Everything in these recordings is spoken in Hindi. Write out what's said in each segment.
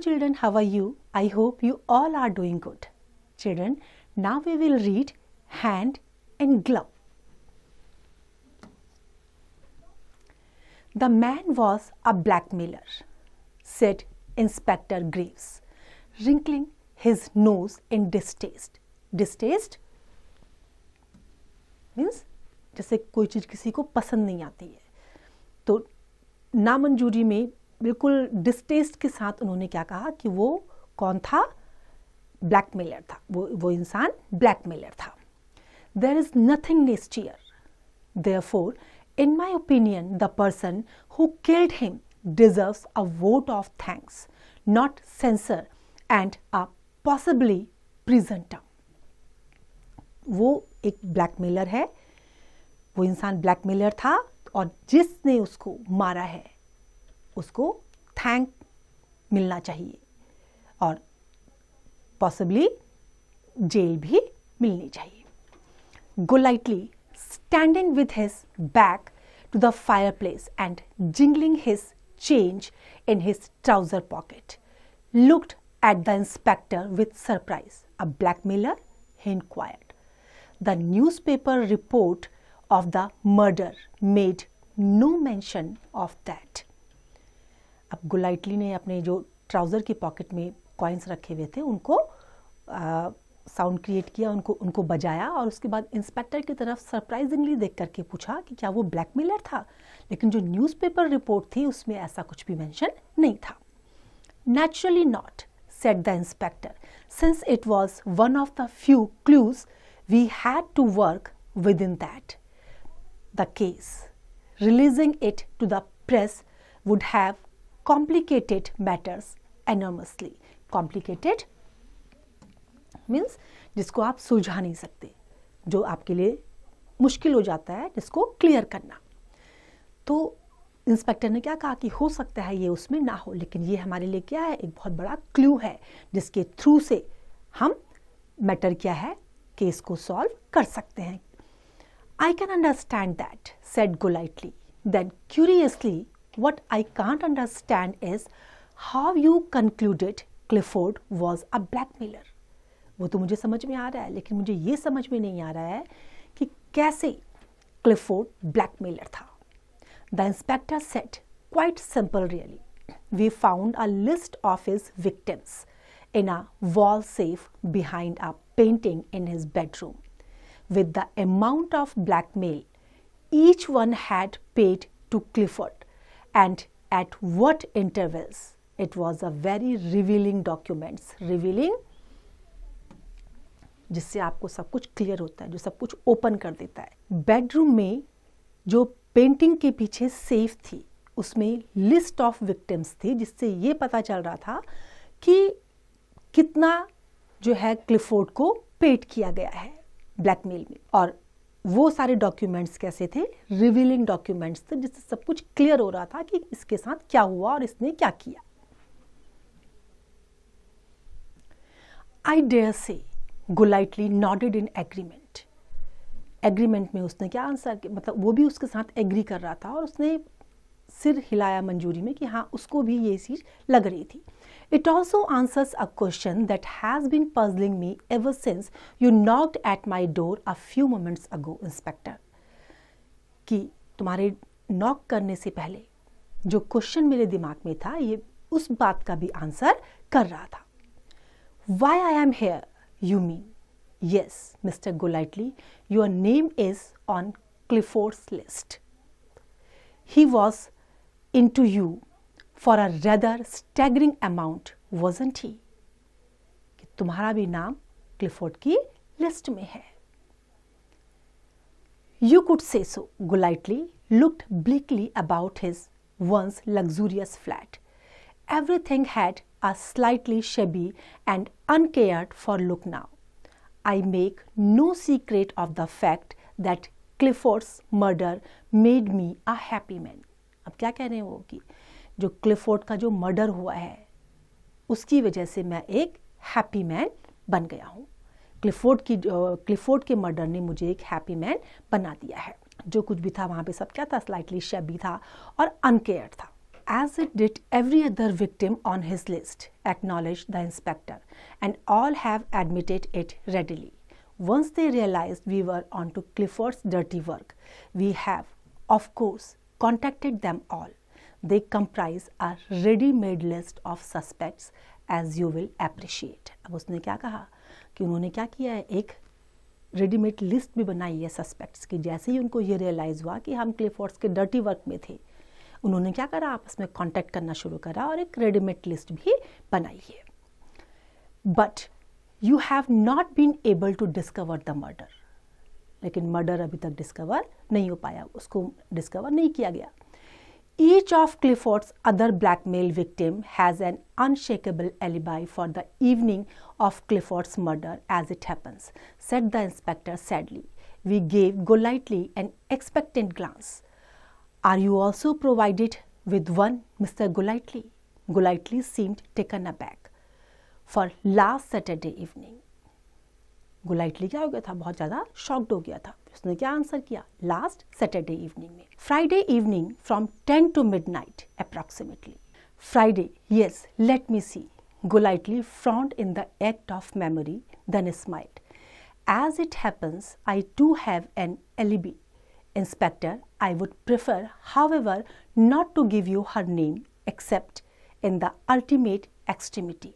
children, how are you? I hope you all are doing good. Children, now we will read hand and glove. The man was a blackmailer, said Inspector Graves, wrinkling his nose in distaste. Distaste means जैसे कोई चीज़ किसी को पसंद नहीं आती है, तो नामंजूरी में बिल्कुल डिस्टेस्ट के साथ उन्होंने क्या कहा कि वो कौन था? ब्लैकमेलर था, वो इंसान ब्लैकमेलर था. There is nothing nastier. Therefore, in my opinion, the person who killed him deserves a vote of thanks, not censure and a possibly prison term. वो एक ब्लैकमेलर है, वो इंसान ब्लैकमेलर था और जिसने उसको मारा है उसको थैंक मिलना चाहिए और पॉसिबली जेल भी मिलनी चाहिए. Golightly, standing with his back to the fireplace and jingling his change in his trouser pocket, looked at the inspector with surprise. A blackmailer? He inquired. The newspaper report of the murder made no mention of that. अब गोलाइटली ने अपने जो ट्राउज़र की पॉकेट में कॉइन्स रखे हुए थे उनको साउंड क्रिएट किया, उनको बजाया और उसके बाद इंस्पेक्टर की तरफ सरप्राइजिंगली देख करके पूछा कि क्या वो ब्लैकमेलर था. लेकिन जो न्यूज़पेपर रिपोर्ट थी उसमें ऐसा कुछ भी मेंशन नहीं था. Naturally not, said the inspector, since it was one of the few clues we had to work within that. The case, releasing it to the press would have complicated matters enormously. Complicated means जिसको आप सुलझा नहीं सकते, जो आपके लिए मुश्किल हो जाता है जिसको क्लियर करना. तो इंस्पेक्टर ने क्या कहा कि हो सकता है ये उसमें ना हो, लेकिन ये हमारे लिए क्या है? एक बहुत बड़ा क्लू है जिसके थ्रू से हम मैटर क्या है, केस को सॉल्व कर सकते हैं. I can understand that, said Golightly. Then curiously, what I can't understand is how you concluded Clifford was a blackmailer. वो तो मुझे समझ में आ रहा है, लेकिन मुझे ये समझ में नहीं आ रहा है कि कैसे क्लिफोर्ड ब्लैकमेलर था. The inspector said, quite simple really. We found a list of his victims in a wall safe behind a painting in his bedroom. With the amount of blackmail each one had paid to Clifford and at what intervals. It was a very revealing documents. Revealing जिससे आपको सब कुछ क्लियर होता है, जो सब कुछ ओपन कर देता है. बेडरूम में जो पेंटिंग के पीछे सेफ थी उसमें लिस्ट ऑफ विक्टिम्स थी, जिससे ये पता चल रहा था कि कितना जो है क्लिफोर्ड को पेड किया गया है ब्लैकमेल में. और वो सारे डॉक्यूमेंट्स कैसे थे? रिवीलिंग डॉक्यूमेंट्स थे, जिससे सब कुछ क्लियर हो रहा था कि इसके साथ क्या हुआ और इसने क्या किया. I dare say Golightly nodded in agreement. Agreement में उसने क्या आंसर किया, मतलब वो भी उसके साथ एग्री कर रहा था और उसने सिर हिलाया मंजूरी में कि हाँ उसको भी ये चीज लग रही थी. It also answers a question that has been puzzling me ever since you knocked at my door a few moments ago, Inspector. कि तुम्हारे नॉक करने से पहले जो क्वेश्चन मेरे दिमाग में था ये उस बात का भी आंसर कर रहा था. Why I am here, you mean? Yes, Mr. Golightly, your name is on Clifford's list. He was into you for a rather staggering amount, wasn't he? कि तुम्हारा भी नाम क्लिफोर्ड की लिस्ट में है. You could say so. Golightly looked bleakly about his once luxurious flat. Everything had a slightly shabby and uncared for look now. I make no secret of the fact that Clifford's murder made me a happy man. अब क्या कह रहे हैं वो कि जो क्लिफोर्ड का जो मर्डर हुआ है उसकी वजह से मैं एक हैप्पी मैन बन गया हूँ. क्लिफोर्ड के मर्डर ने मुझे एक हैप्पी मैन बना दिया है. जो कुछ भी था वहाँ पे सब क्या था? स्लाइटली शैबी था और अनकेयर्ड था. as it did every other victim on his list, acknowledged the inspector, and all have admitted it readily. Once they realized we were onto Clifford's dirty work, we have, of course, contacted them all. They comprise a ready-made list of suspects, as you will appreciate. अब उसने क्या कहा कि उन्होंने क्या किया है, एक रेडीमेड लिस्ट भी बनाई है सस्पेक्ट्स की. जैसे ही उनको ये रियलाइज़ हुआ कि हम क्लिफोर्ड्स के डर्टी वर्क में थे, उन्होंने क्या करा, आपस में कांटेक्ट करना शुरू करा और एक रेडीमेड लिस्ट भी बनाई है. But you have not been able to discover the murder. लेकिन मर्डर अभी तक डिस्कवर नहीं हो पाया, उसको डिस्कवर नहीं किया गया. Each of Clifford's other blackmail victim has an unshakable alibi for the evening of Clifford's murder as it happens, said the inspector sadly. We gave Golightly an expectant glance. Are you also provided with one, Mr. Golightly? Golightly seemed taken aback. For last Saturday evening. गोलाइटली क्या हो गया था, बहुत ज़्यादा शॉक्ड हो गया था. उसने क्या आंसर किया, लास्ट सैटरडे इवनिंग में. Friday evening from 10 to midnight approximately. Friday, yes, let me see. Golightly frowned in the act of memory, then smiled. As it happens, I too have an alibi. Inspector, I would prefer, however, not to give you her name except in the ultimate extremity.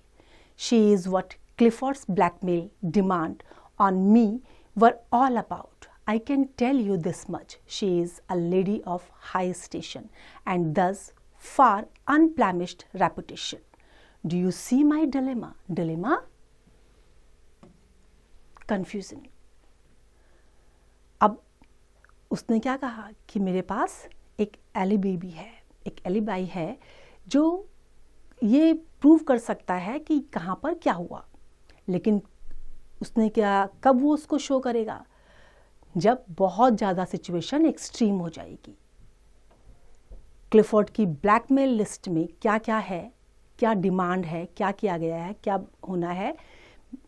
She is what Clifford's blackmail demand on me were all about. I can tell you this much. She is a lady of high station and thus far unblemished reputation. Do you see my dilemma? Dilemma? Confusing. अब उसने क्या कहा कि मेरे पास एक एलिबी भी है, एक एलिबाई है जो ये प्रूव कर सकता है कि कहाँ पर क्या हुआ. लेकिन उसने क्या, कब वो उसको शो करेगा, जब बहुत ज़्यादा सिचुएशन एक्सट्रीम हो जाएगी. क्लिफोर्ड की ब्लैकमेल लिस्ट में क्या क्या है, क्या डिमांड है, क्या किया गया है, क्या होना है,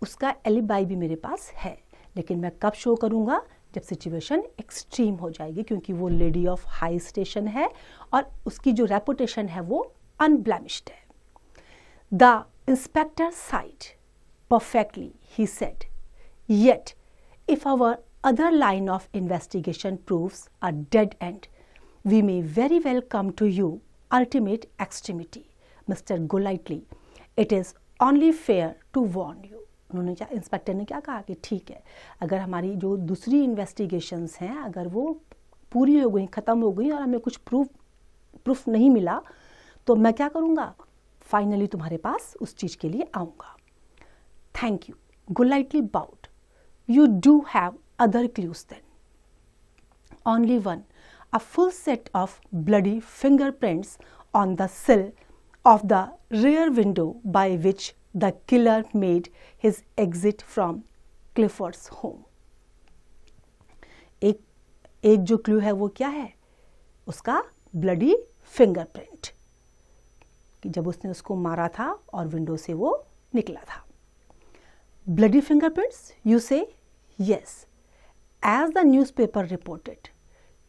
उसका एलिबाई भी मेरे पास है. लेकिन मैं कब शो करूँगा, जब सिचुएशन एक्सट्रीम हो जाएगी, क्योंकि वो लेडी ऑफ हाई स्टेशन है और उसकी जो रेपुटेशन है वो अनब्लेमिश्ड है. The inspector side perfectly, he said. Yet, if our other line of investigation proves a dead end, we may very well come to you, ultimate extremity. Mr. Golightly, it is only fair to warn you. उन्होंने क्या, इंस्पेक्टर ने क्या कहा कि ठीक है, अगर हमारी जो दूसरी इन्वेस्टिगेशंस हैं अगर वो पूरी हो गई, ख़त्म हो गई और हमें कुछ प्रूफ नहीं मिला, तो मैं क्या करूँगा, फाइनली तुम्हारे पास उस चीज़ के लिए आऊँगा. Thank you. Golightly bowed. You do have other clues then. Only one. A full set of bloody fingerprints on the sill of the rear window by which the killer made his exit from Clifford's home. एक जो क्लू है वो क्या है, उसका ब्लडी फिंगरप्रिंट, कि जब उसने उसको मारा था और विंडो से वो निकला था. Bloody fingerprints, you say? Yes. As the newspaper reported,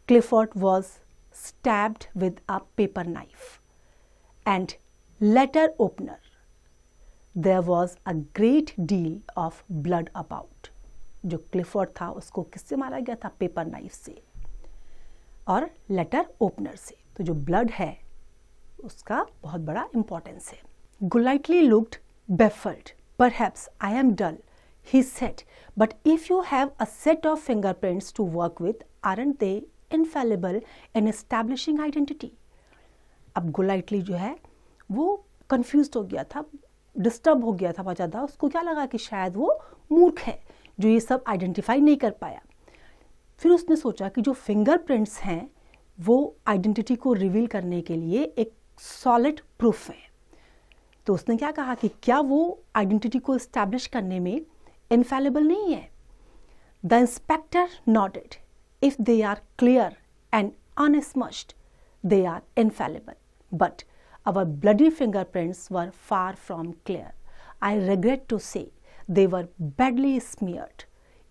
Clifford was stabbed with a paper knife and letter opener. There was a great deal of blood about. जो क्लिफोर्ड था उसको किससे मारा गया था, पेपर नाइफ से और लेटर ओपनर से. तो जो ब्लड है उसका बहुत बड़ा इंपॉर्टेंस है. Golightly looked baffled. Perhaps I am dull, he said, but if you have a set of fingerprints to work with, aren't they infallible in establishing identity? अब गोलाइटली जो है वो confused हो गया था, डिस्टर्ब हो गया था बहुत ज़्यादा. उसको क्या लगा कि शायद वो मूर्ख है जो ये सब आइडेंटिफाई नहीं कर पाया. फिर उसने सोचा कि जो फिंगरप्रिंट्स हैं वो आइडेंटिटी को रिवील करने के लिए एक सॉलिड प्रूफ है. तो उसने क्या कहा कि क्या वो आइडेंटिटी को इस्टेब्लिश करने में इनफैलिबल नहीं है. The inspector nodded. If they are clear and unsmudged they are infallible, but our bloody fingerprints were far from clear. I regret to say they were badly smeared.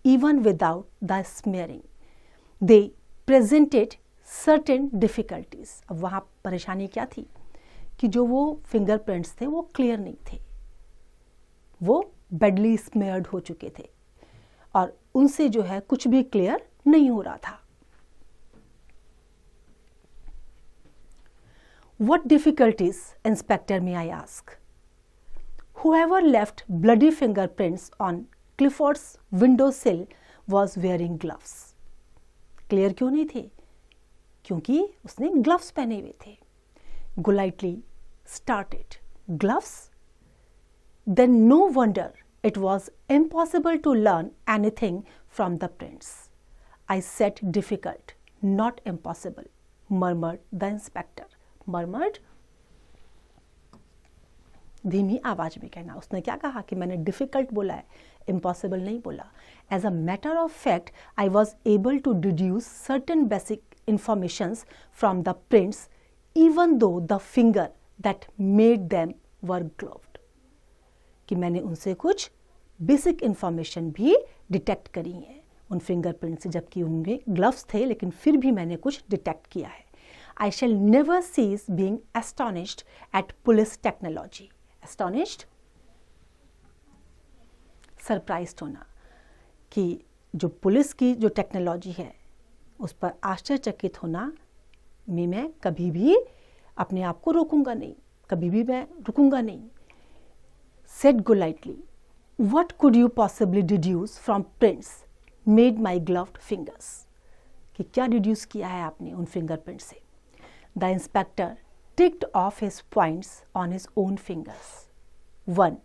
Even without the smearing they presented certain difficulties. अब वहाँ परेशानी क्या थी कि जो वो फिंगरप्रिंट्स थे वो क्लियर नहीं थे, वो बैडली स्मेयर्ड हो चुके थे और उनसे जो है कुछ भी क्लियर नहीं हो रहा था। What difficulties, Inspector, may I ask? Whoever left bloody fingerprints on Clifford's windowsill was wearing gloves. Clear क्यों नहीं थे? क्योंकि उसने ग्लव्स पहने हुए थे। Golightly started. Gloves? Then no wonder it was impossible to learn anything from the prints. I said difficult, not impossible, murmured the inspector. Murmured, धीमी आवाज में कहना। उसने क्या कहा कि मैंने डिफिकल्ट बोला है, इम्पॉसिबल नहीं बोला। As a matter of fact I was able to deduce certain basic informations from the prints even though the finger that made them were gloved. कि मैंने उनसे कुछ बेसिक इंफॉर्मेशन भी डिटेक्ट करी है उन फिंगरप्रिंट से, जबकि उनमें ग्लव्स थे, लेकिन फिर भी मैंने कुछ डिटेक्ट किया है। I shall never cease being astonished at police technology. Astonished? Surprised होना, कि जो पुलिस की जो टेक्नोलॉजी है उस पर आश्चर्यचकित होना में मैं कभी भी अपने आप को रोकूंगा नहीं, कभी भी मैं रुकूंगा नहीं। Said Golightly, what could you possibly deduce from prints made my gloved fingers? कि क्या डिड्यूस किया है आपने उन फिंगरप्रिंट से? The inspector ticked off his points on his own fingers. 1.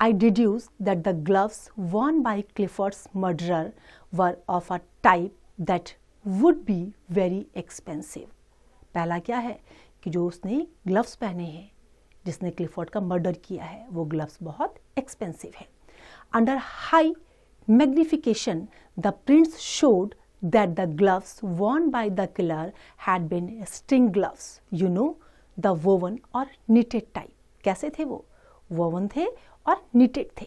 I deduced that the gloves worn by Clifford's murderer were of a type that would be very expensive. पहला क्या है कि जो उसने ग्लव्स पहने हैं, जिसने क्लिफोर्ड का मर्डर किया है, वो ग्लव्स बहुत एक्सपेंसिव है। Under high magnification, the prints showed that the gloves worn by the killer had been string gloves, you know, the woven or knitted type. कैसे थे वो? woven थे और knitted थे,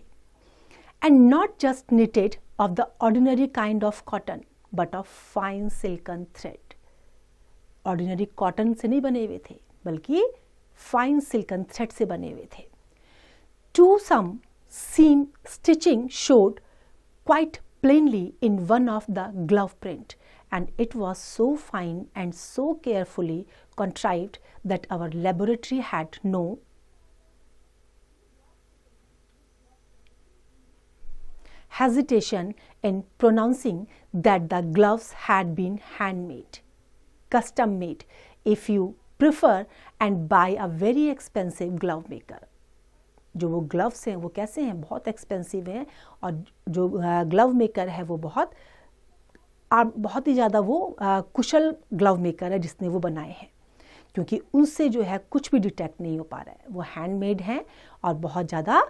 and not just knitted of the ordinary kind of cotton, but of fine silken thread. Ordinary cotton से नहीं बने हुए थे, बल्कि fine silken thread से बने हुए थे। To some seam stitching showed quite plainly in one of the glove print, and it was so fine and so carefully contrived that our laboratory had no hesitation in pronouncing that the gloves had been handmade, custom made, if you prefer, and by a very expensive glove maker. जो वो ग्लव्स हैं वो कैसे हैं? बहुत एक्सपेंसिव हैं, और जो ग्लव मेकर है वो बहुत ही ज़्यादा वो कुशल ग्लव मेकर है जिसने वो बनाए हैं, क्योंकि उनसे जो है कुछ भी डिटेक्ट नहीं हो पा रहा है। वो हैंडमेड हैं और बहुत ज़्यादा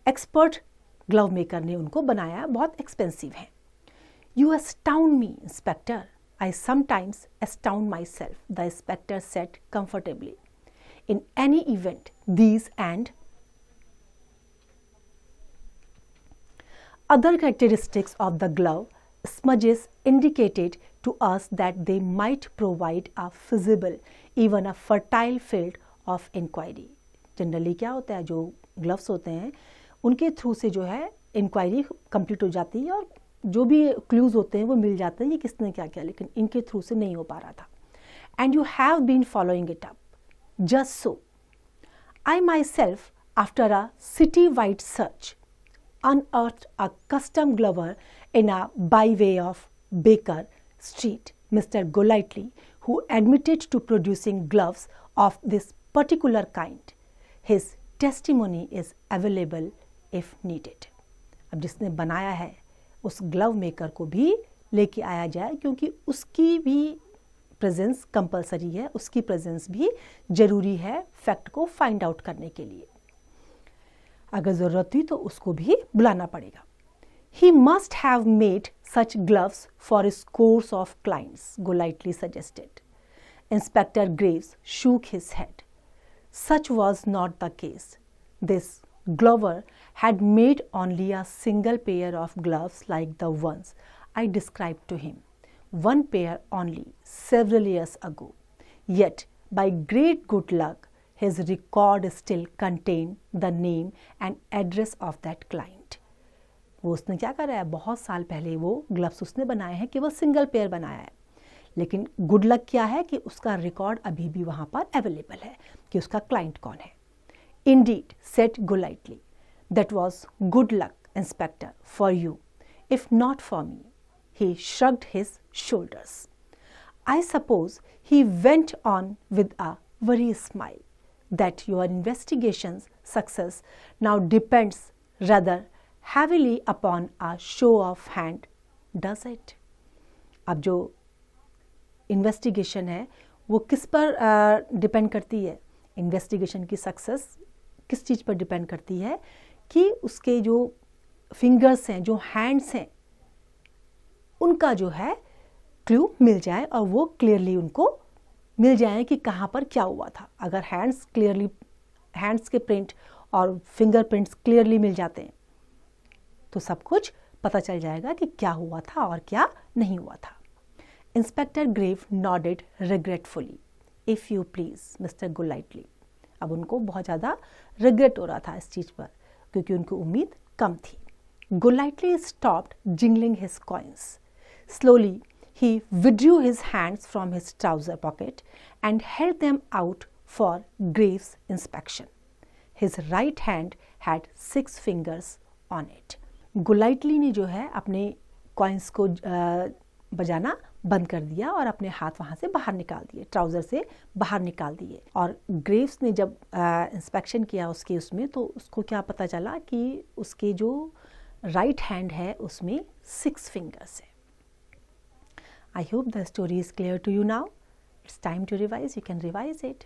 एक्सपर्ट ग्लव मेकर ने उनको बनाया, बहुत एक्सपेंसिव है। You astound me, inspector. I sometimes astound myself, the inspector said comfortably. In any event these and other characteristics of the glove smudges indicated to us that they might provide a feasible, even a fertile field of inquiry. Generally क्या होता है, जो ग्लव्स होते हैं उनके थ्रू से जो है इंक्वायरी कंप्लीट हो जाती है और जो भी क्लूज होते हैं वो मिल जाते हैं, ये किसने क्या किया, लेकिन इनके थ्रू से नहीं हो पा रहा था। And you have been following it up. Just so. I myself, after a city-wide search, unearthed a custom glover in a byway of Baker Street, Mr. Golightly, who admitted to producing gloves of this particular kind. His testimony is available if needed. अब जिसने बनाया है उस ग्लव मेकर को भी लेके आया जाए, क्योंकि उसकी भी प्रेजेंस कंपलसरी है, उसकी प्रेजेंस भी जरूरी है फैक्ट को फाइंड आउट करने के लिए। अगर ज़रूरत हुई तो उसको भी बुलाना पड़ेगा। He must have made such gloves for scores of clients, Golightly suggested. Inspector Graves shook his head. Such was not the case. This glover had made only a single pair of gloves like the ones I described to him, one pair only, several years ago. Yet, by great good luck, his record still contained the name and address of that client. वो उसने क्या करा है, बहुत साल पहले वो ग्लव्स उसने बनाए हैं, केवल सिंगल पेयर बनाया है, लेकिन गुड लक क्या है कि उसका रिकॉर्ड अभी भी वहाँ पर अवेलेबल है कि उसका क्लाइंट कौन है. Indeed, said Golightly, that was good luck, Inspector, for you, if not for me. He shrugged his shoulders. I suppose, he went on with a worried smile, that your investigation's success now depends rather heavily upon a show of hand, does it? अब जो इन्वेस्टिगेशन है वो किस पर डिपेंड करती है? इन्वेस्टिगेशन की सक्सेस किस चीज़ पर डिपेंड करती है कि उसके जो फिंगर्स हैं, जो हैंड्स हैं, उनका जो है क्लू मिल जाए और वो क्लियरली उनको मिल जाए कि कहाँ पर क्या हुआ था. अगर हैंड्स के प्रिंट और फिंगरप्रिंट्स क्लियरली मिल जाते हैं तो सब कुछ पता चल जाएगा कि क्या हुआ था और क्या नहीं हुआ था. Inspector grave nodded regretfully. If you please mister Golightly. अब उनको बहुत ज़्यादा रिग्रेट हो रहा था इस चीज़ पर, क्योंकि उनको उम्मीद कम थी. Golightly stopped jingling his coins. Slowly he withdrew his hands from his trouser pocket and held them out for Graves' inspection. His right hand had 6 fingers on it. गोलाइटली ने जो है अपने कॉइन्स को बजाना बंद कर दिया और अपने हाथ वहाँ से बाहर निकाल दिए, ट्राउज़र से बाहर निकाल दिए. और ग्रेव्स ने जब इंस्पेक्शन किया उसमें तो उसको क्या पता चला कि उसके जो राइट हैंड है उसमें 6 फिंगर्स है. I hope the story is clear to you now. It's time to revise. You can revise it.